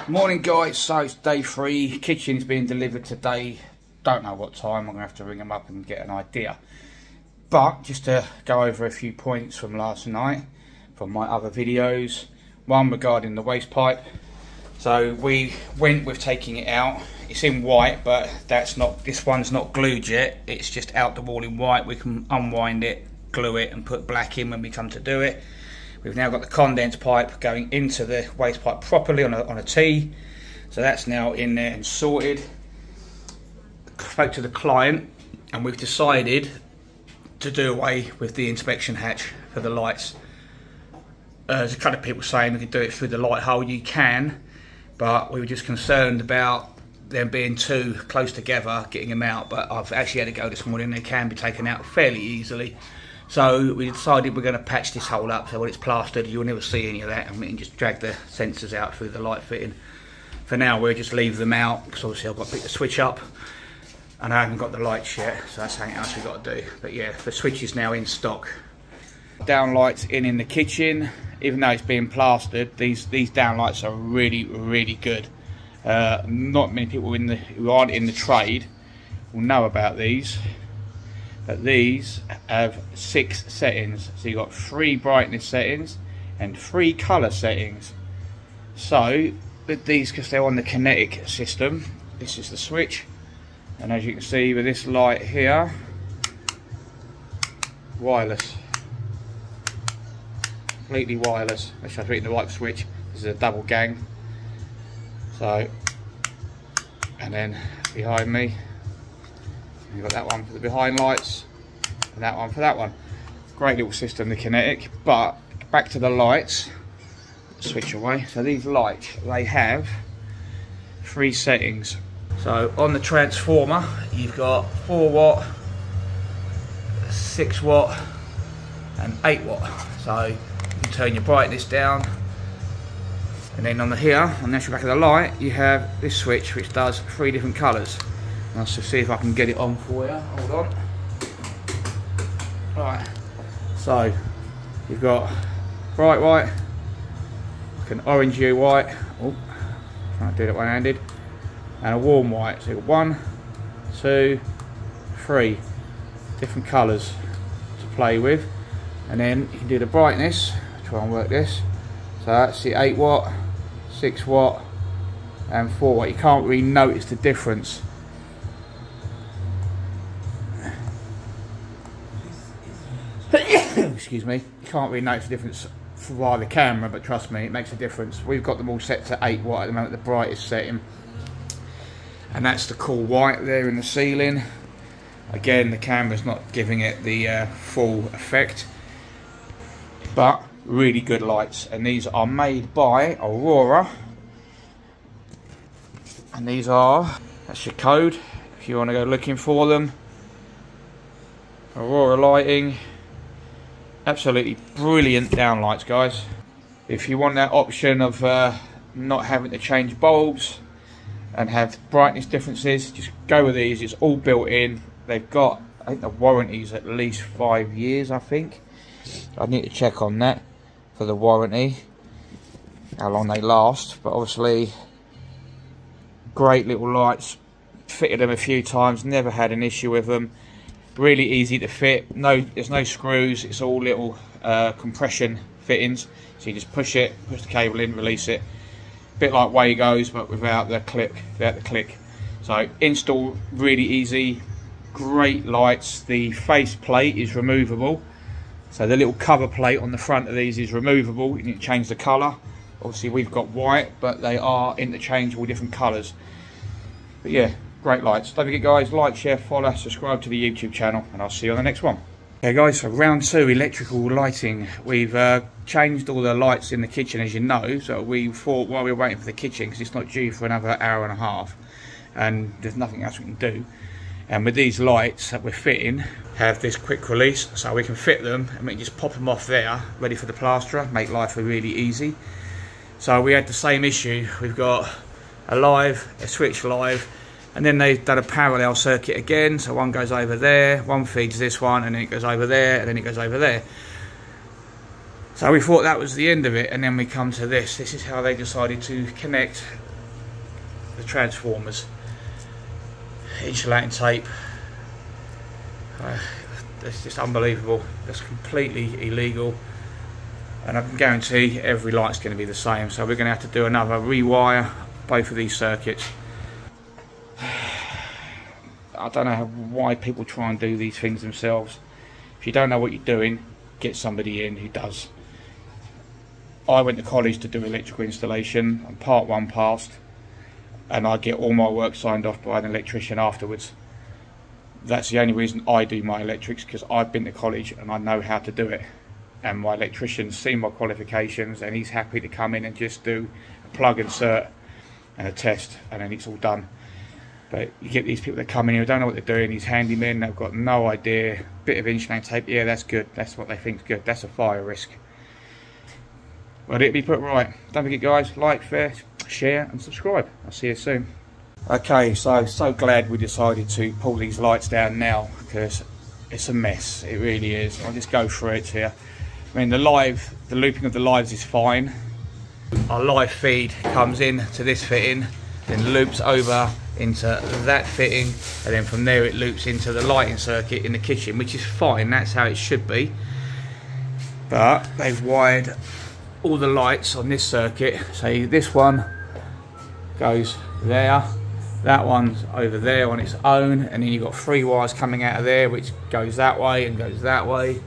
Morning guys, so it's day 3, kitchen's being delivered today, don't know what time, I'm going to have to ring them up and get an idea. But just to go over a few points from last night, from my other videos, one regarding the waste pipe. So we went with taking it out, it's in white but this one's not glued yet, it's just out the wall in white. We can unwind it, glue it and put black in when we come to do it. We've now got the condense pipe going into the waste pipe properly on a T. So that's now in there and sorted. Spoke to the client and we've decided to do away with the inspection hatch for the lights. There's a couple of people saying we can do it through the light hole. You can, but we were just concerned about them being too close together, getting them out. But I've actually had to go this morning. They can be taken out fairly easily. So we decided we're going to patch this hole up, so when it's plastered you'll never see any of that, and we can just drag the sensors out through the light fitting. For now we'll just leave them out, because obviously I've got to pick the switch up and I haven't got the lights yet, so that's something else we've got to do. But yeah, the switch is now in stock. Down lights in the kitchen, even though it's being plastered, these down lights are really good. Not many people who aren't in the trade will know about these. But these have 6 settings, so you've got 3 brightness settings and 3 colour settings. So with these, because they're on the kinetic system, this is the switch, and as you can see with this light here, wireless, completely wireless. Make sure I'm hitting the right switch. This is a double gang. So, and then behind me, you've got that one for the behind lights and that one for that one. Great little system, the kinetic. But back to the lights, switch away. So these lights, they have 3 settings. So on the transformer you've got 4 watt, 6 watt and 8 watt. So you can turn your brightness down, and then on the here, on the actual back of the light, you have this switch which does 3 different colours. Let's just see if I can get it on for you. Hold on. Right. So you've got bright white, like an orangey white. Oh, trying to do that one-handed, and a warm white. So you've got 1, 2, 3 different colours to play with, and then you can do the brightness. Try and work this. So that's the 8 watt, 6 watt, and 4 watt. You can't really notice the difference. Excuse me, you can't really notice the difference via the camera, but trust me, it makes a difference. We've got them all set to 8 watt at the moment, the brightest setting, and that's the cool white there in the ceiling. Again, the camera's not giving it the full effect, but really good lights. And these are made by Aurora, and that's your code if you want to go looking for them. Aurora lighting. Absolutely brilliant downlights, guys. If you want that option of not having to change bulbs and have brightness differences, just go with these. It's all built in. They've got, I think the warranty's at least 5 years, I think. I need to check on that for the warranty, how long they last. But obviously, great little lights. Fitted them a few times, never had an issue with them. Really easy to fit. There's no screws. It's all little compression fittings. So you just push the cable in, release it. A bit like Wagos, but without the click. So install really easy. Great lights. The face plate is removable. So the little cover plate on the front of these is removable. You can change the colour. Obviously we've got white, but they are interchangeable, different colours. But yeah, great lights. Don't forget guys, like, share, follow, subscribe to the YouTube channel, and I'll see you on the next one. Okay guys, so round 2, electrical lighting. We've changed all the lights in the kitchen, as you know. So we thought while we were waiting for the kitchen, because it's not due for another hour and a half, and there's nothing else we can do. And with these lights that we're fitting, have this quick release, so we can fit them and we can just pop them off there, ready for the plasterer, make life really easy. So we had the same issue. We've got a switch live, and then they've done a parallel circuit again. So one goes over there, one feeds this one, and then it goes over there, and then it goes over there. So we thought that was the end of it, and then we come to this. This is how they decided to connect the transformers. Insulating tape. It's just unbelievable. That's completely illegal, and I can guarantee every light's going to be the same. So we're going to have to do another rewire both of these circuits. I don't know why people try and do these things themselves. If you don't know what you're doing, get somebody in who does. I went to college to do electrical installation. I'm part 1 passed, and I get all my work signed off by an electrician afterwards. That's the only reason I do my electrics, because I've been to college and I know how to do it. And my electrician's seen my qualifications and he's happy to come in and just do a plug insert and a test, and then it's all done. But you get these people that come in here who don't know what they're doing, these handymen, they've got no idea. Bit of insulating tape, yeah, that's good. That's what they think's good. That's a fire risk. But it'll be put right. Don't forget, guys, like, share and subscribe. I'll see you soon. Okay, so glad we decided to pull these lights down now, because it's a mess. It really is. I'll just go through it here. I mean, the looping of the lives is fine. Our live feed comes in to this fitting, then loops over into that fitting, and then from there it loops into the lighting circuit in the kitchen, which is fine. That's how it should be. But they've wired all the lights on this circuit. So this one goes there, that one's over there on its own, and then you've got 3 wires coming out of there which goes that way and goes that way.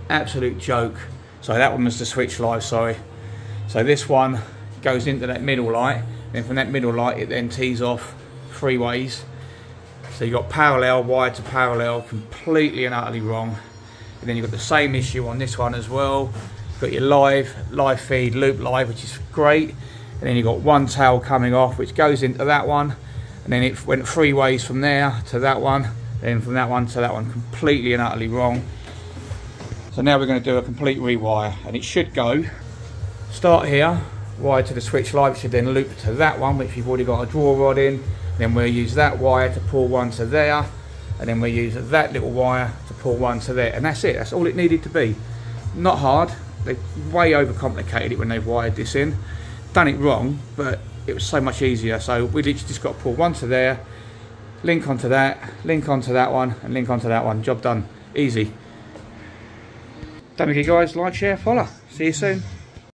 Absolute joke. So that one was the switch live, sorry. So this one goes into that middle light, then from that middle light it then tees off 3 ways. So you've got parallel, wired to parallel, completely and utterly wrong. And then you've got the same issue on this one as well. You've got your live feed, loop live, which is great. And then you've got one tail coming off which goes into that one, and then it went 3 ways from there to that one, then from that one to that one, completely and utterly wrong. So now we're going to do a complete rewire, and it should go, start here, wire to the switch live, should then loop to that one which you've already got a draw rod in, then we'll use that wire to pull one to there, and then we'll use that little wire to pull one to there, and that's it. That's all it needed to be. Not hard. They way overcomplicated it when they've wired this in. Done it wrong, but it was so much easier. So we literally just got to pull one to there, link onto that, link onto that one, and link onto that one. Job done. Easy. Don't forget, guys, like, share, follow. See you soon.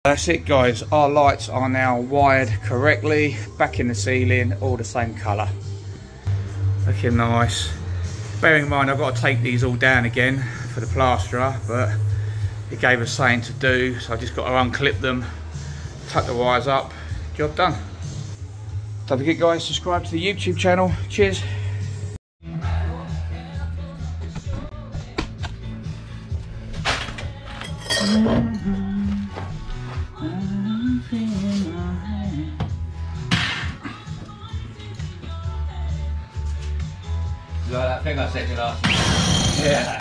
That's it, guys. Our lights are now wired correctly, back in the ceiling, all the same colour. Looking nice. Bearing in mind I've got to take these all down again for the plasterer, but it gave us something to do, so I just got to unclip them, tuck the wires up, job done. Don't forget, guys, subscribe to the YouTube channel. Cheers. Like that thing I said to you last week? Yeah.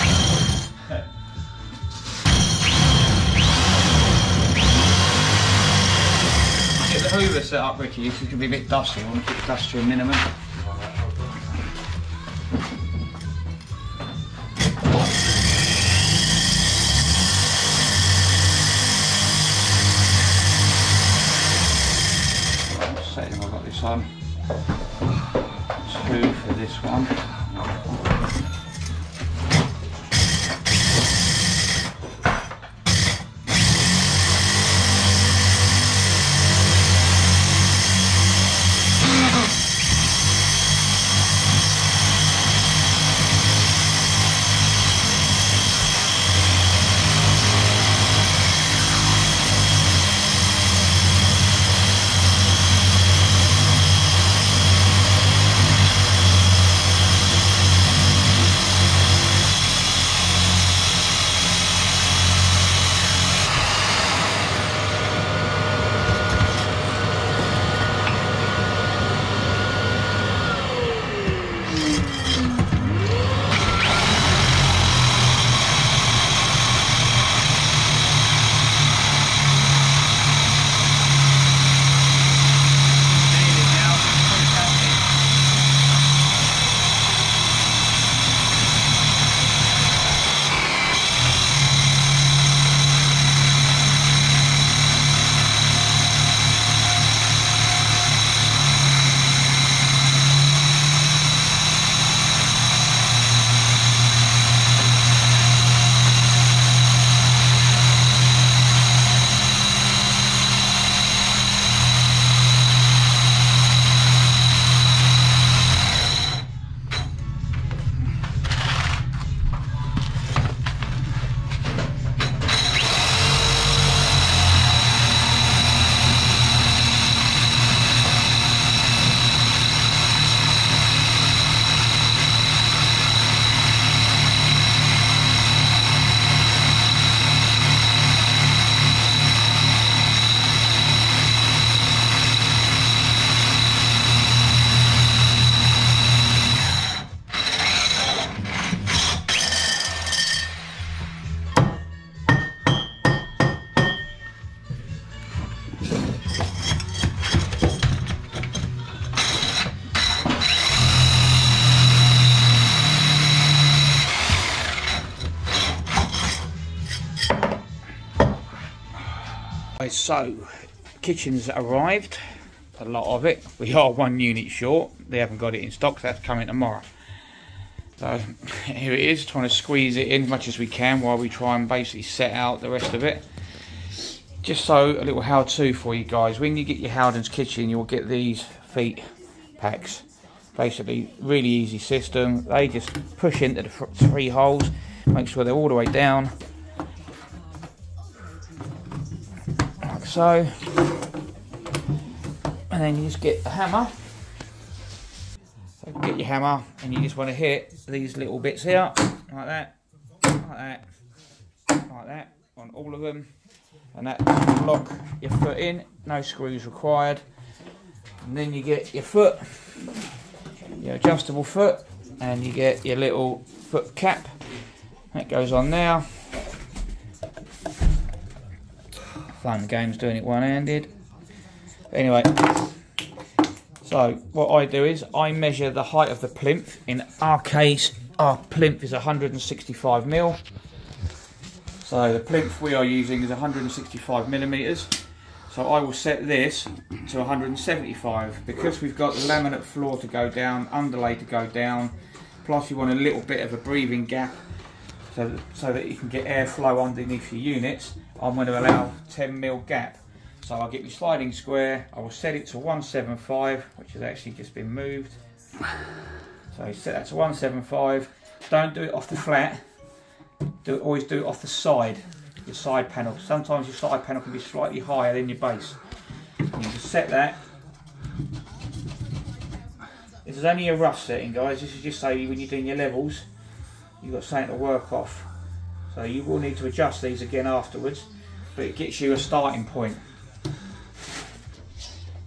Get the Hoover set up, Ricky. This is going to be a bit dusty. I want to keep the dust to a minimum. Setting, I've got this on. 2 for this one. guys, so kitchen's arrived, a lot of it. We are 1 unit short, they haven't got it in stock, so that's coming tomorrow. So here it is, trying to squeeze it in as much as we can while we try and basically set out the rest of it. Just so, a little how-to for you guys. When you get your Howden's kitchen, you'll get these feet packs. Basically, really easy system. They just push into the 3 holes, make sure they're all the way down, like so. And then you just get a hammer. So get your hammer, and you just want to hit these little bits here, like that, like that, like that, on all of them. And that will lock your foot in, no screws required. And then you get your foot, your adjustable foot, and you get your little foot cap. That goes on now. Fun and games doing it one-handed. Anyway, so what I do is I measure the height of the plinth. In our case, our plinth is 165mm. So the plinth we are using is 165mm. So I will set this to 175 because we've got the laminate floor to go down, underlay to go down, plus you want a little bit of a breathing gap so that you can get airflow underneath your units. I'm going to allow 10mm gap. So I'll get my sliding square, I will set it to 175, which has actually just been moved. So you set that to 175, don't do it off the flat. Always do it off the side, your side panel. Sometimes your side panel can be slightly higher than your base. You just set that. This is only a rough setting, guys. This is just so when you're doing your levels, you've got something to work off. So you will need to adjust these again afterwards, but it gets you a starting point.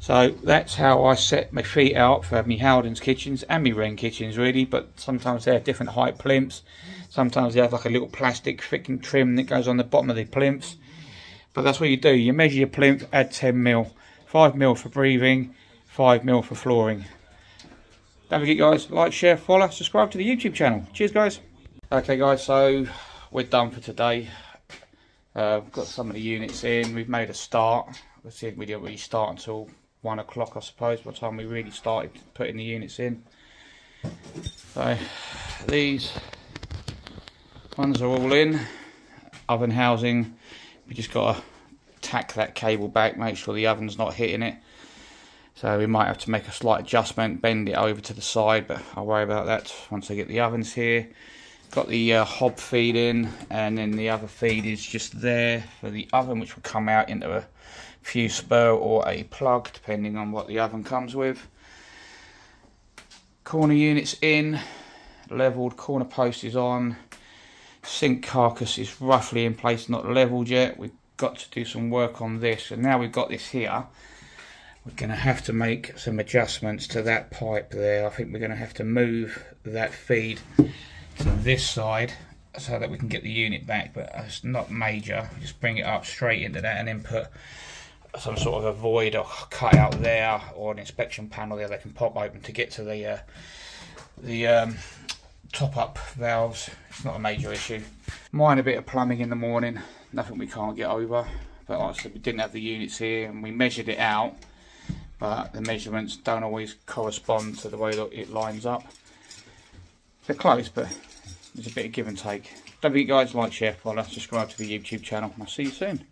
So that's how I set my feet out for my Howden's kitchens and my Wren kitchens really, but sometimes they have different height plinths. Sometimes they have like a little plastic thickened trim that goes on the bottom of the plinths. But that's what you do, you measure your plinth, add 10mm, 5mm for breathing, 5mm for flooring. Don't forget guys, like, share, follow, subscribe to the YouTube channel. Cheers guys. Okay guys, so we're done for today. We've got some of the units in, we've made a start. We didn't really start until 1 o'clock I suppose, by the time we really started putting the units in. So these ones are all in. Oven housing, we just got to tack that cable back, make sure the oven's not hitting it. So we might have to make a slight adjustment, bend it over to the side, but I'll worry about that once I get the ovens here. Got the hob feed in, and then the other feed is just there for the oven, which will come out into a fuse spur or a plug depending on what the oven comes with. Corner units in, leveled, corner post is on, sink carcass is roughly in place, not leveled yet. We've got to do some work on this, and now we've got this here, we're going to have to make some adjustments to that pipe there. I think we're going to have to move that feed to this side so that we can get the unit back, but it's not major. Just bring it up straight into that and then put some sort of a void or cut out there, or an inspection panel there they can pop open to get to the top up valves. It's not a major issue. Minor bit of plumbing in the morning, nothing we can't get over, but like I said, we didn't have the units here and we measured it out, but the measurements don't always correspond to the way that it lines up. They're close, but there's a bit of give and take. Don't forget guys, like, share, follow, subscribe to the YouTube channel, and I'll see you soon.